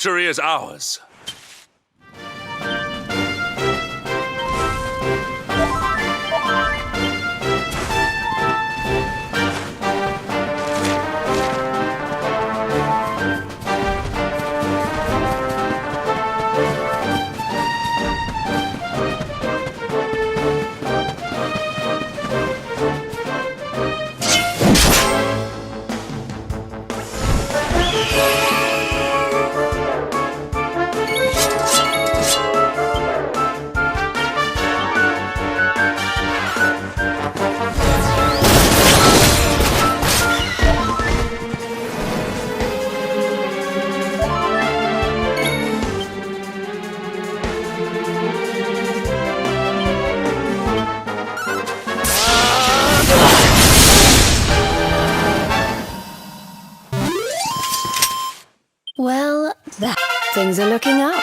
victory is ours. Well, things are looking up.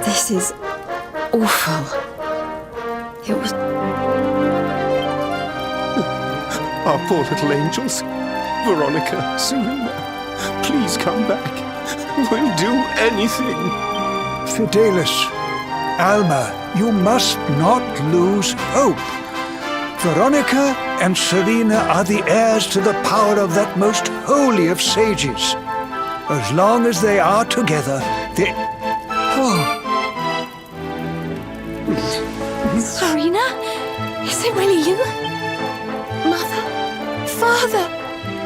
This is awful. It was... Our poor little angels. Veronica, Serena, please come back. We'll do anything. Fidelis, Alma, you must not lose hope. Veronica and Serena are the heirs to the power of that most holy of sages. As long as they are together, they... Oh. Serena? Is it really you? Mother? Father?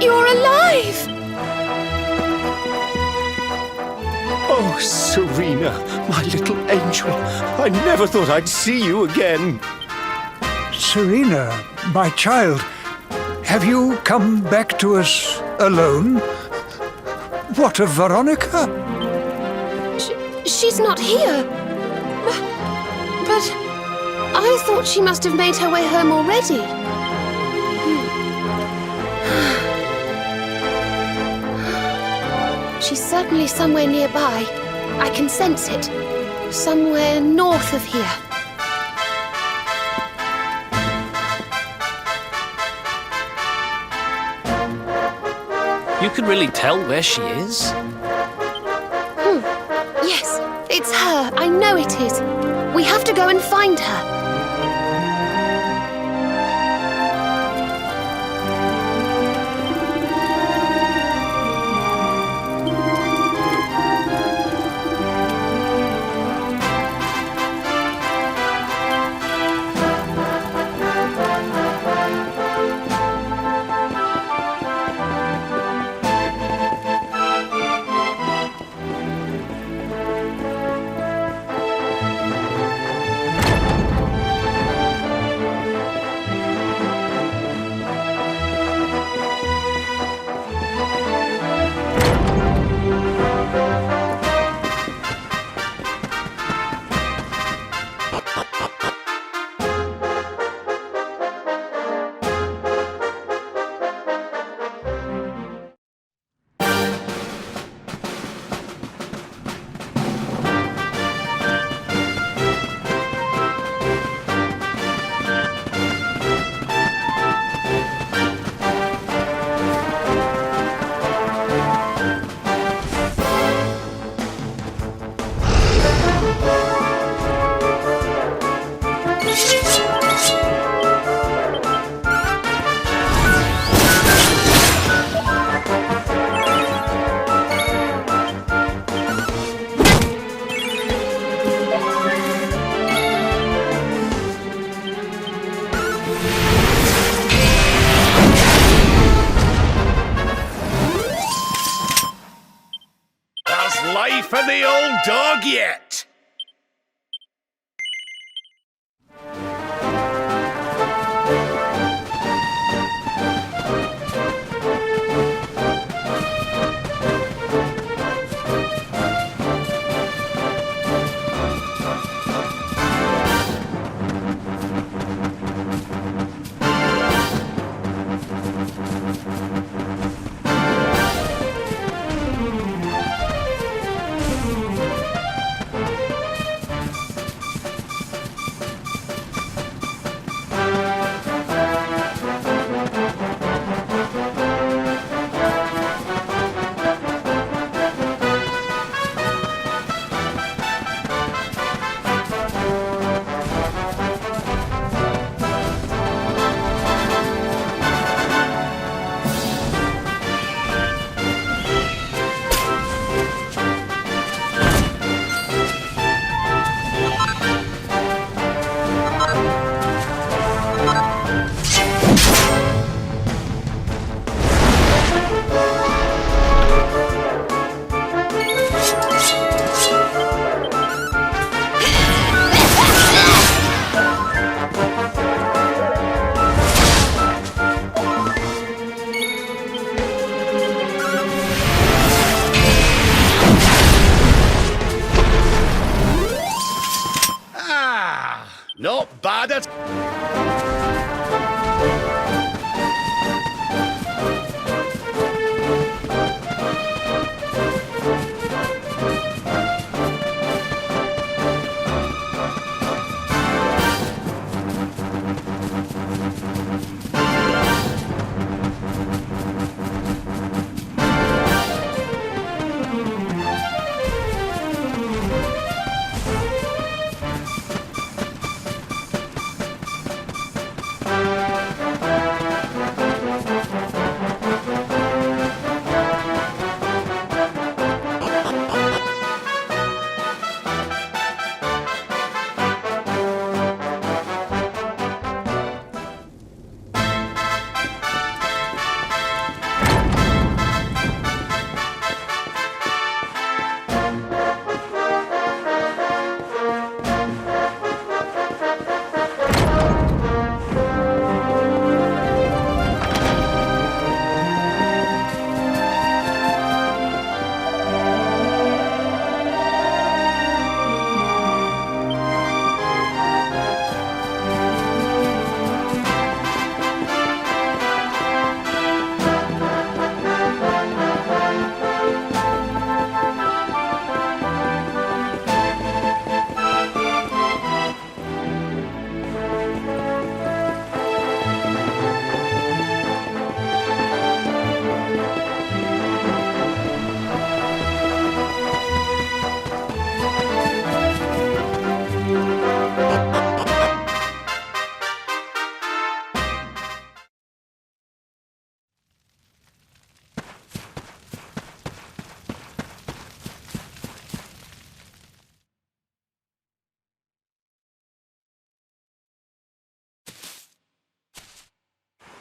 You're alive! Oh, Serena, my little angel. I never thought I'd see you again. Serena, my child, have you come back to us alone? What of Veronica? She's not here. But I thought she must have made her way home already. She's certainly somewhere nearby. I can sense it. Somewhere north of here. You can really tell where she is? Yes, it's her. I know it is. We have to go and find her. ready for the old dog yet? Not bad at...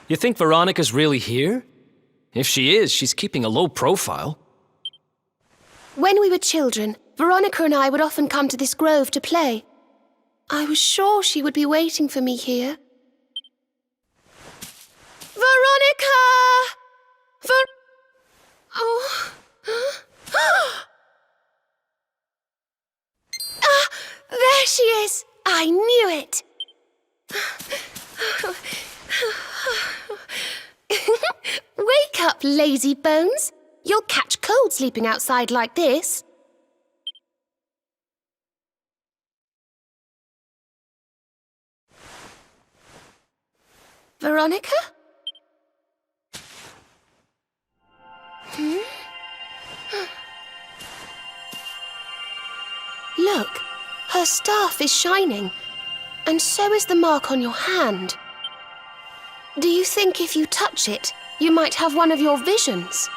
You think Veronica's really here? If she is, she's keeping a low profile. When we were children, Veronica and I would often come to this grove to play. I was sure she would be waiting for me here. Veronica! Oh. Ah, there she is! I knew it! Wake up, lazy bones! You'll catch cold sleeping outside like this. Veronica? Look, her staff is shining, and so is the mark on your hand. Do you think if you touch it, you might have one of your visions?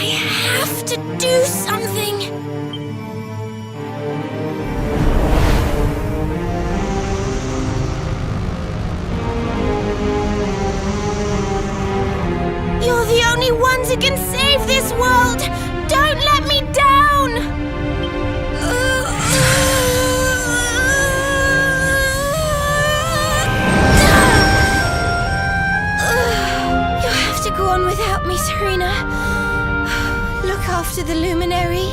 I have to do something! You're the only ones who can save this world! Don't let me down! You'll have to go on without me, Serena. Look after the luminary.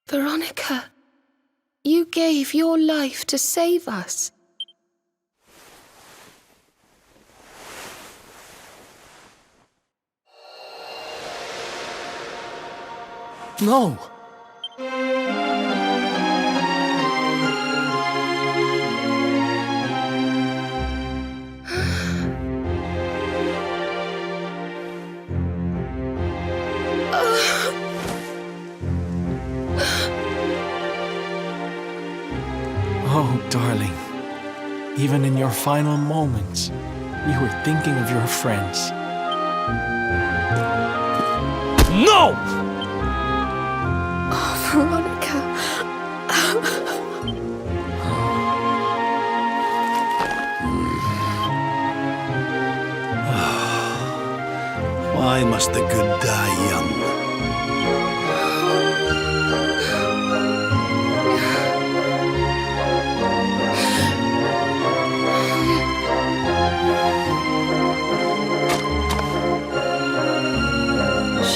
Veronica, you gave your life to save us. No! Oh, darling. Even in your final moments, you were thinking of your friends. No! Oh, Veronica. Why must the good die young?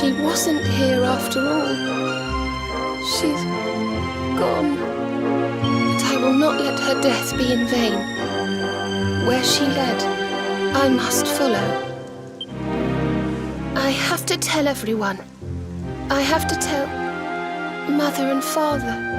She wasn't here after all. She's gone. But I will not let her death be in vain. Where she led, I must follow. I have to tell everyone. I have to tell Mother and Father.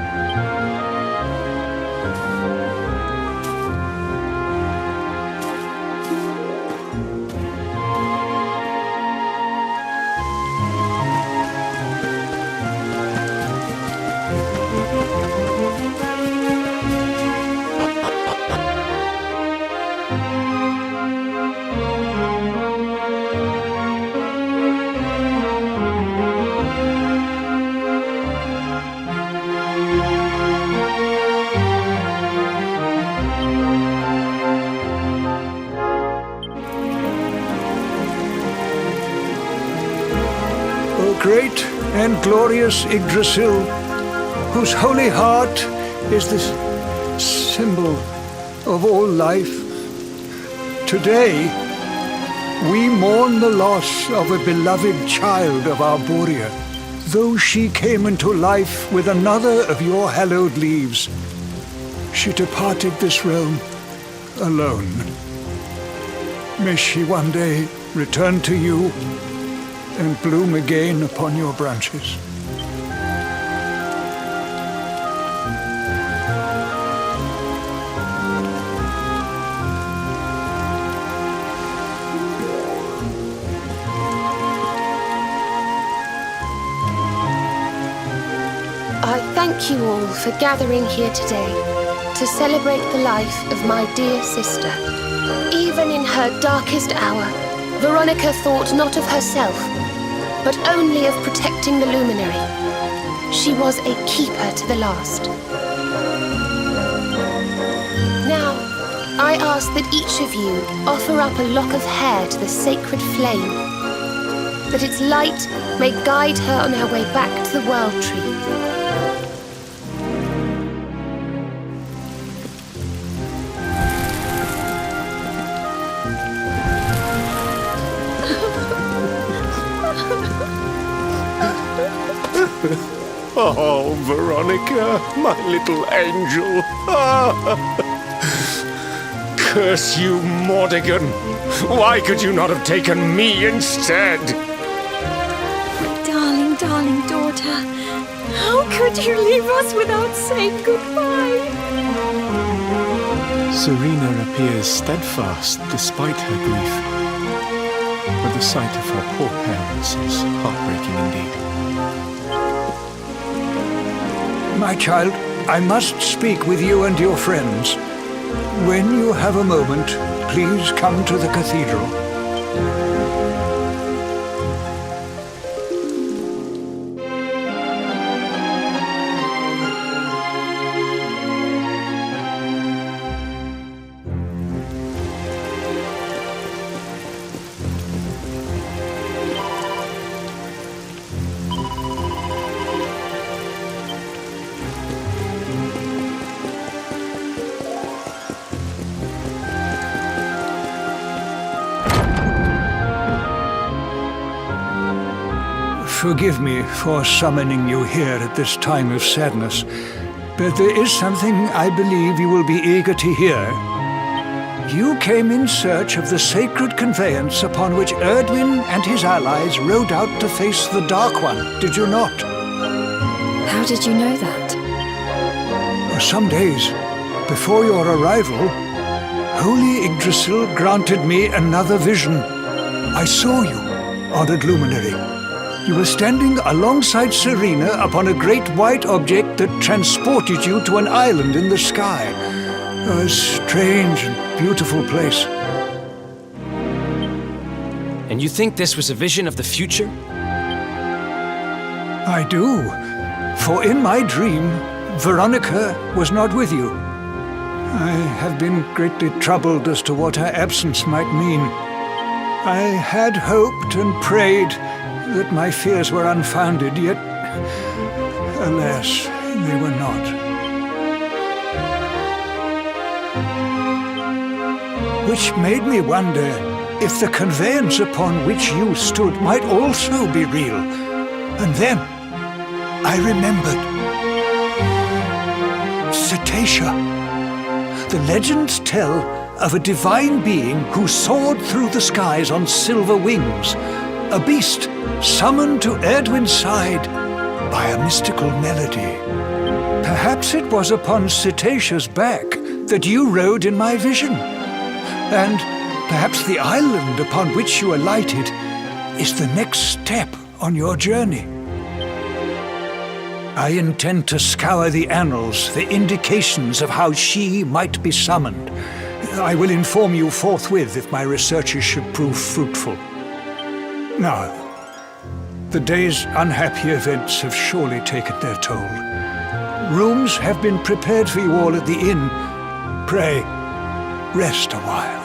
Great and glorious Yggdrasil, whose holy heart is the symbol of all life. Today, we mourn the loss of a beloved child of our Borea, though she came into life with another of your hallowed leaves. She departed this realm alone. May she one day return to you and bloom again upon your branches. I thank you all for gathering here today to celebrate the life of my dear sister. Even in her darkest hour, Veronica thought not of herself, but only of protecting the luminary. She was a keeper to the last. Now, I ask that each of you offer up a lock of hair to the sacred flame, that its light may guide her on her way back to the World Tree. Oh, Veronica, my little angel. Curse you, Mordigan. Why could you not have taken me instead? daughter. How could you leave us without saying goodbye? Serena appears steadfast despite her grief. But the sight of her poor parents is heartbreaking indeed. My child, I must speak with you and your friends. When you have a moment, please come to the cathedral. Forgive me for summoning you here at this time of sadness, but there is something I believe you will be eager to hear. You came in search of the sacred conveyance upon which Erdwin and his allies rode out to face the Dark One, did you not? How did you know that? Some days before your arrival, Holy Yggdrasil granted me another vision. I saw you, honored luminary. You were standing alongside Serena upon a great white object that transported you to an island in the sky. A strange and beautiful place. And you think this was a vision of the future? I do. For in my dream, Veronica was not with you. I have been greatly troubled as to what her absence might mean. I had hoped and prayed that my fears were unfounded, yet, alas, they were not. Which made me wonder if the conveyance upon which you stood might also be real. And then I remembered. Cetacea. The legends tell of a divine being who soared through the skies on silver wings, a beast summoned to Erdwin's side by a mystical melody. Perhaps it was upon Cetacea's back that you rode in my vision. And perhaps the island upon which you alighted is the next step on your journey. I intend to scour the annals for indications of how she might be summoned. I will inform you forthwith if my researches should prove fruitful. Now, the day's unhappy events have surely taken their toll. Rooms have been prepared for you all at the inn. Pray, rest a while.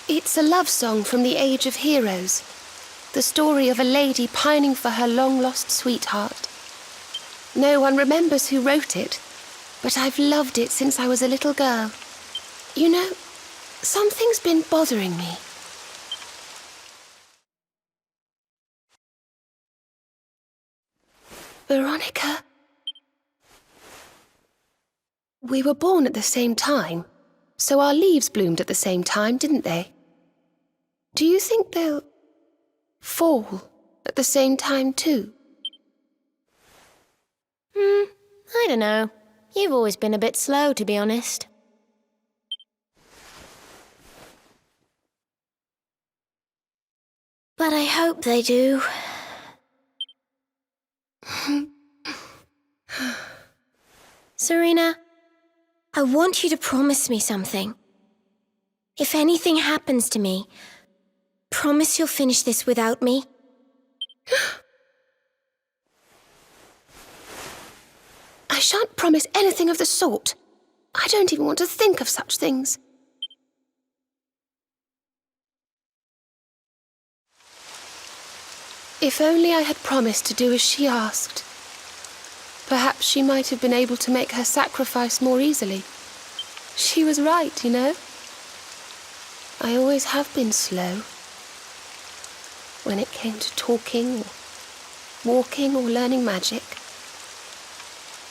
It's a love song from the Age of Heroes. The story of a lady pining for her long-lost sweetheart. No one remembers who wrote it, but I've loved it since I was a little girl. You know, something's been bothering me. Veronica. We were born at the same time, so our leaves bloomed at the same time, didn't they? Do you think they'll fall at the same time too? I don't know. You've always been a bit slow, to be honest. But I hope they do. Serena, I want you to promise me something. If anything happens to me, promise you'll finish this without me. I shan't promise anything of the sort. I don't even want to think of such things. If only I had promised to do as she asked. Perhaps she might have been able to make her sacrifice more easily. She was right, you know. I always have been slow. When it came to talking, or walking, or learning magic,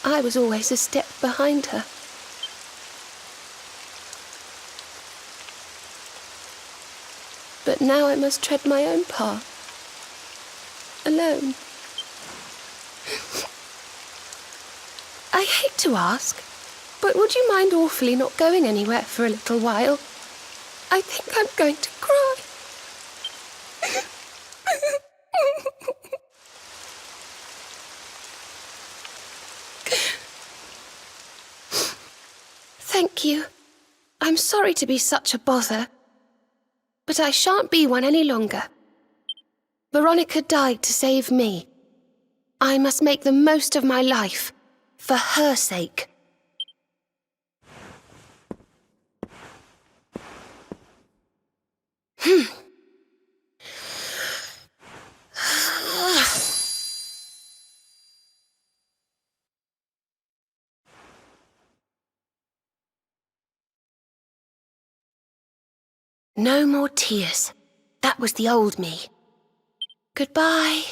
I was always a step behind her. But now I must tread my own path. Alone. I hate to ask, but would you mind awfully not going anywhere for a little while? I think I'm going to cry. Thank you. I'm sorry to be such a bother, but I shan't be one any longer. Veronica died to save me. I must make the most of my life, for her sake. No more tears. That was the old me. Goodbye.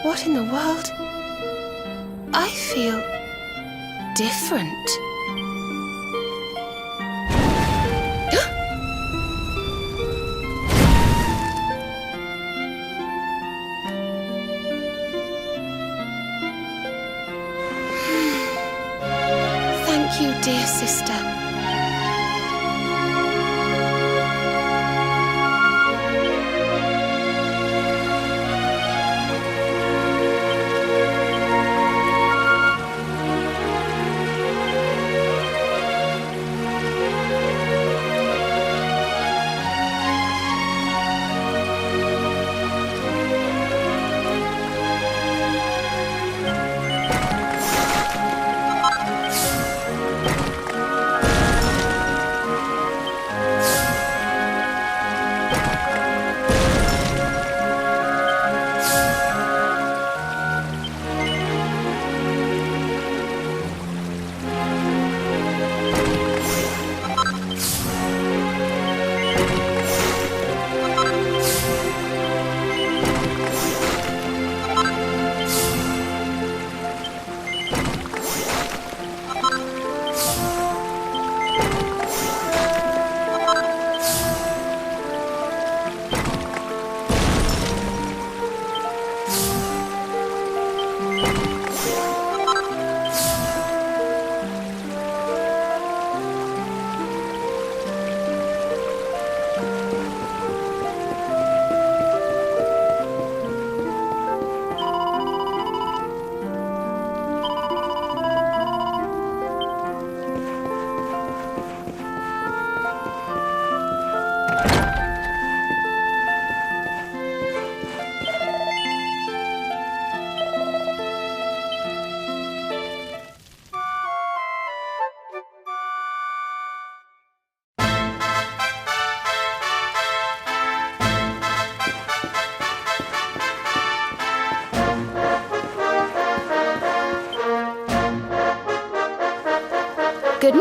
What in the world? I feel different. Thank you, dear sister.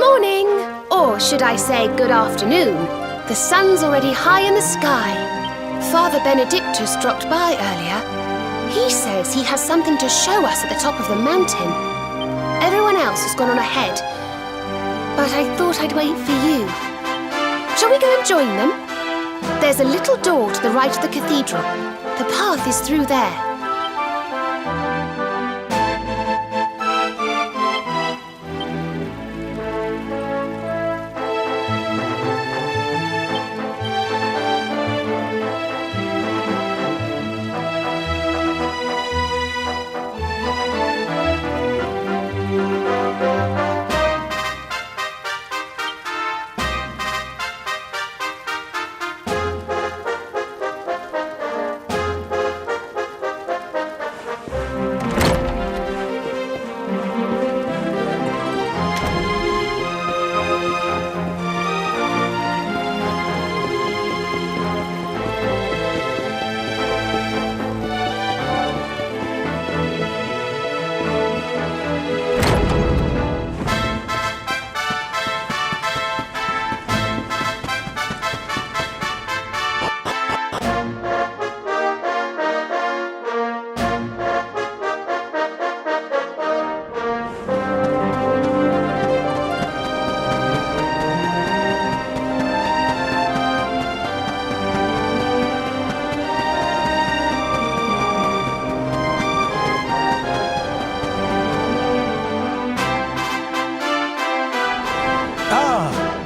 morning! Or should I say good afternoon? The sun's already high in the sky. Father Benedictus dropped by earlier. He says he has something to show us at the top of the mountain. Everyone else has gone on ahead, but I thought I'd wait for you. Shall we go and join them? There's a little door to the right of the cathedral. The path is through there.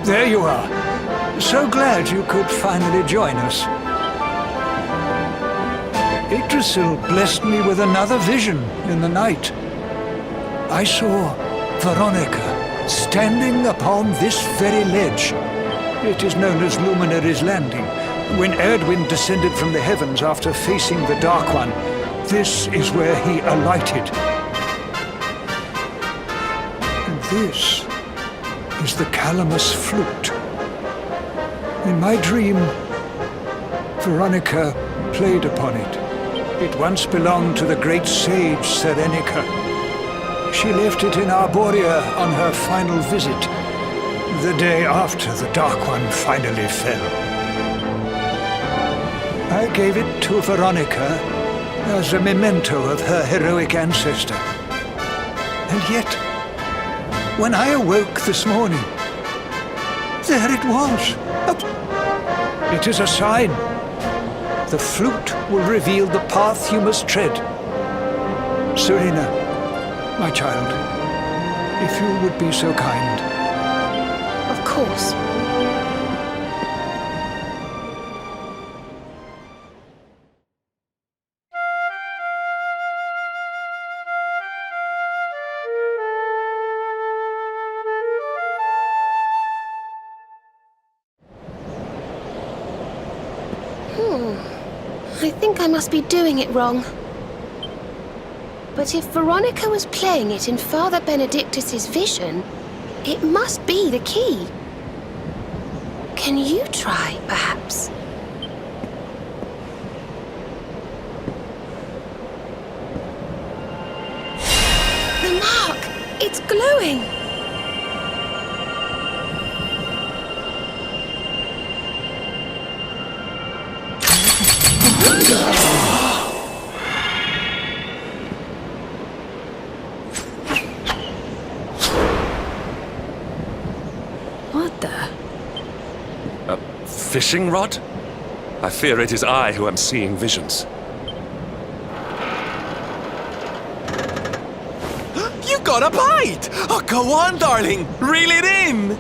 There you are. So glad you could finally join us. Yggdrasil blessed me with another vision in the night. I saw Veronica standing upon this very ledge. It is known as Luminary's Landing. When Erdwin descended from the heavens after facing the Dark One, this is where he alighted. And this is the calamus flute. In my dream, Veronica played upon it. It once belonged to the great sage Serenica. She left it in Arborea on her final visit, the day after the Dark One finally fell. I gave it to Veronica as a memento of her heroic ancestor. And yet, when I awoke this morning, there it was. It is a sign. The flute will reveal the path you must tread. Serena, my child, if you would be so kind. Of course. I think I must be doing it wrong. But if Veronica was playing it in Father Benedictus's vision, it must be the key. Can you try, perhaps? The mark! It's glowing! What the? A fishing rod? I fear it is I who am seeing visions. You got a bite! Oh, go on, darling! Reel it in!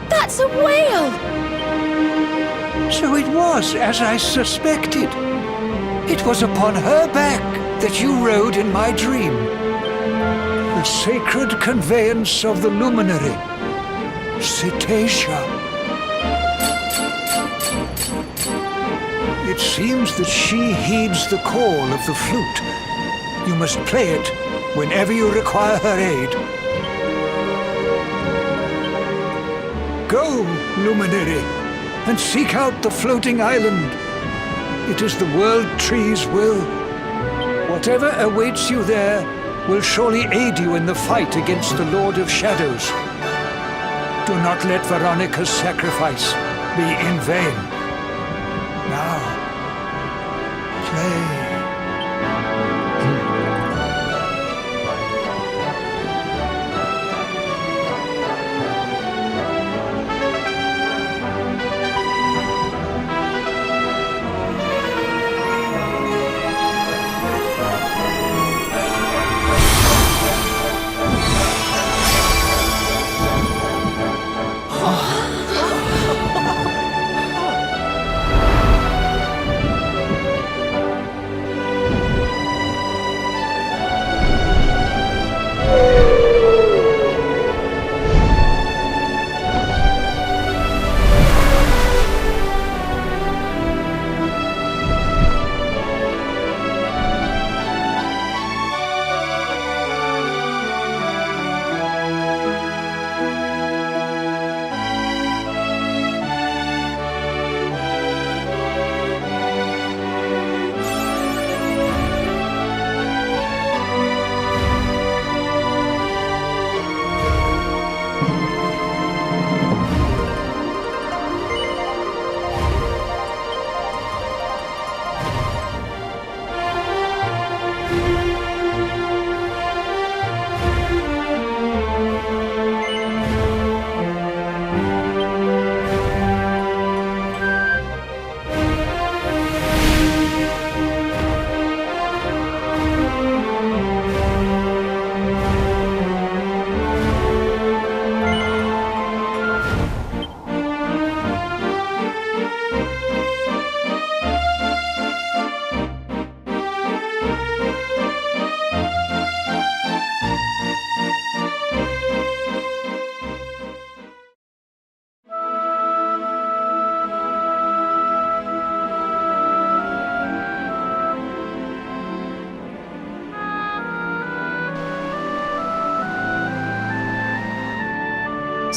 That's a whale! So it was as I suspected. It was upon her back that you rode in my dream. the sacred conveyance of the luminary, Cetacea. It seems that she heeds the call of the flute. You must play it whenever you require her aid. Go, luminary, and seek out the floating island. It is the world tree's will. Whatever awaits you there will surely aid you in the fight against the Lord of Shadows. Do not let Veronica's sacrifice be in vain. Now, play.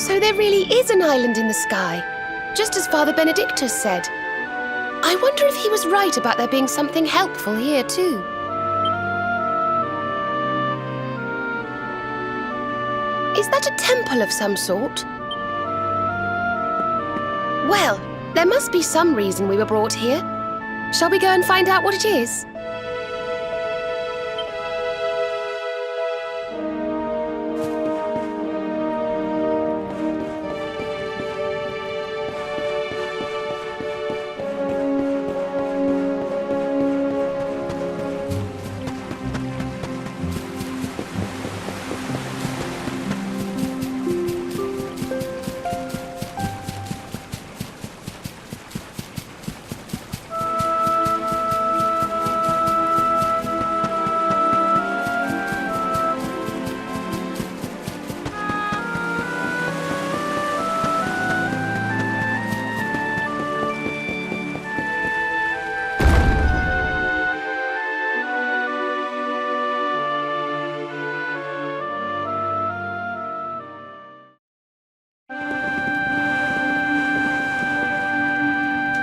So there really is an island in the sky, just as Father Benedictus said. I wonder if he was right about there being something helpful here too. Is that a temple of some sort? Well, there must be some reason we were brought here. Shall we go and find out what it is?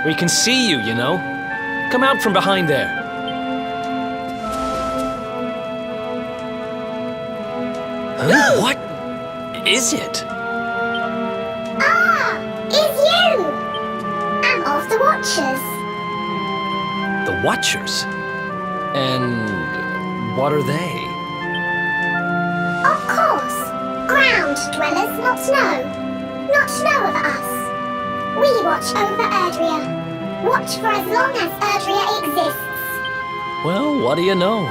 We can see you, you know. Come out from behind there. Huh? What is it? Ah, it's you! I'm of the Watchers. The Watchers? And what are they? Of course. Ground dwellers not know of us. We watch over Erdrea. Watch for as long as Erdrea exists. Well, what do you know?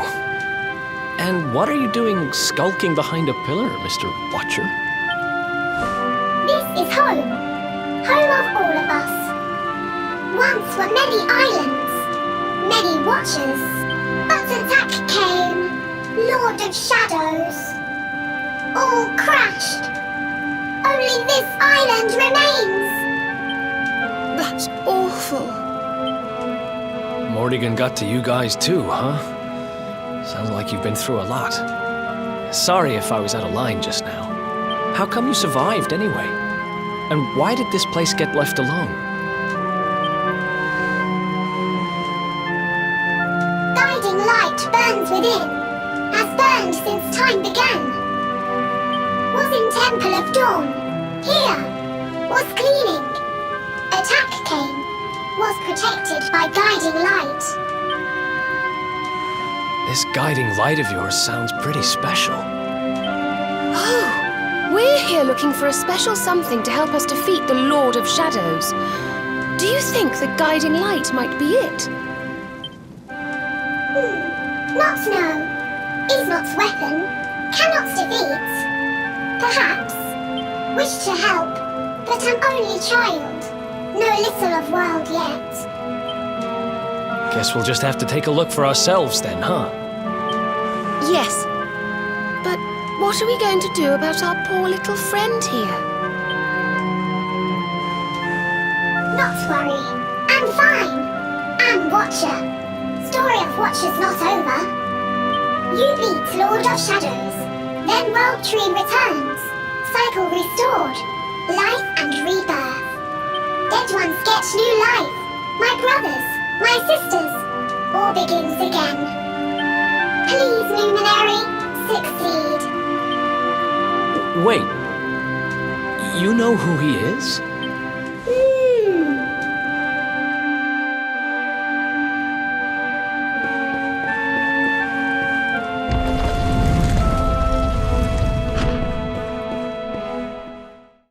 And what are you doing skulking behind a pillar, Mr. Watcher? This is home. Home of all of us. Once were many islands, many watchers. But attack came. Lord of Shadows. all crashed. Only this island remains. That's awful. Morrigan got to you guys too, huh? Sounds like you've been through a lot. Sorry if I was out of line just now. How come you survived anyway? And why did this place get left alone? Guiding light burns within, has burned since time began. Was in Temple of Dawn, here, was cleaning. Attack came, was protected by guiding light. This guiding light of yours sounds pretty special. Oh, we're here looking for a special something to help us defeat the Lord of Shadows. Do you think the guiding light might be it? Not know. Is not's weapon. Cannot defeat. Perhaps. Wish to help. But am only child. Know little of world yet. Guess we'll just have to take a look for ourselves then, huh? Yes. But what are we going to do about our poor little friend here? Not worry. I'm fine. I'm Watcher. Story of Watcher's not over. You beat Lord of Shadows. Then World Tree returns. Cycle restored. Life and rebirth. Dead ones get new life. My brothers, my sisters. All begins again. Please, Luminary, succeed. Wait. You know who he is?